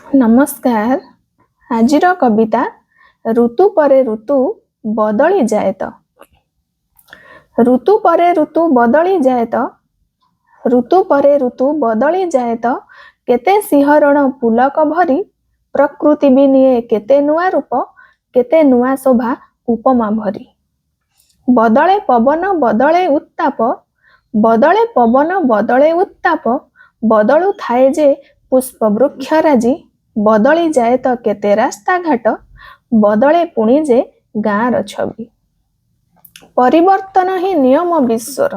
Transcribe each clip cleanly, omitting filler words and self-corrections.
नमस्कार। आजिर कविता ऋतु परे ऋतु बदली जाए तो। ऋतु परे ऋतु बदली जाए तो, ऋतु परे ऋतु बदली जाए तो, केते सिंहरण पुलक भरी प्रकृति भी निये केते नुआ रूप, केते नुआ शोभा उपमा भरी। बदले पवन बदले उत्ताप, बदले पवन बदले उत्ताप, बदलु थाए जे पुष्प वृक्ष राजी, बदली जाए तो केते रास्ता घाट, बदले पुणी जे गाँर छवि। परिवर्तन ही नियम विश्वर,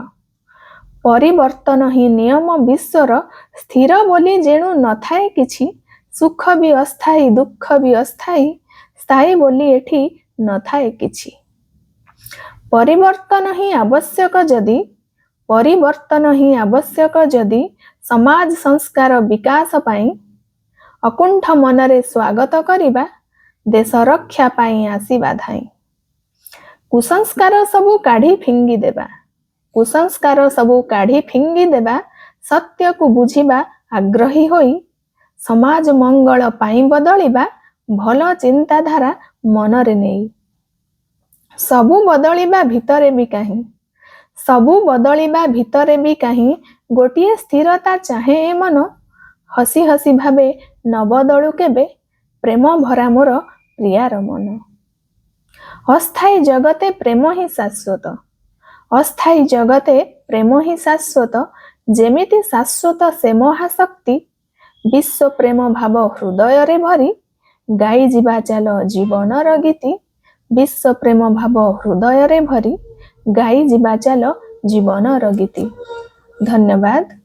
परिवर्तन ही नियम विश्वर, स्थिर बोली जेणु न थाए किछि, सुख भी अस्थायी दुख भी अस्थायी, स्थायी बोली एठी न थाए किछि। परिवर्तन ही आवश्यक जदि, परिवर्तन ही आवश्यक जदि, समाज संस्कार विकास पाई, अकुंठ मनरे स्वागत करिबा, देश रक्षा पाई आसीबा धाई। कुसंस्कार सबु काढ़ी फिंगी देबा, कुसंस्कार सबु काढ़ी फिंगी देबा, सत्य को बुझिबा आग्रही होई, समाज मंगल पाई बदलिबा, भल चिंताधारा मनरे नेई। सबु बदलिबा भितरे भी काहीं, सबु बदलिबा भितरे भी काहीं, गोटिए स्थिरता चाहे ए मन, हसी हसी भावे न बदलु केबे, प्रेम भरा मोर प्रियार मन। अस्थायी जगते प्रेम ही शाश्वत, अस्थायी जगते प्रेम ही शाश्वत, जेमिति शाश्वत से महाशक्ति, विश्व प्रेम भाव हृदय रे भरी, गाई जीवा चाल जीवनर गीति, विश्व प्रेम भाव हृदय रे भरी, गाई जीवा चाल जीवनर गीति। धन्यवाद।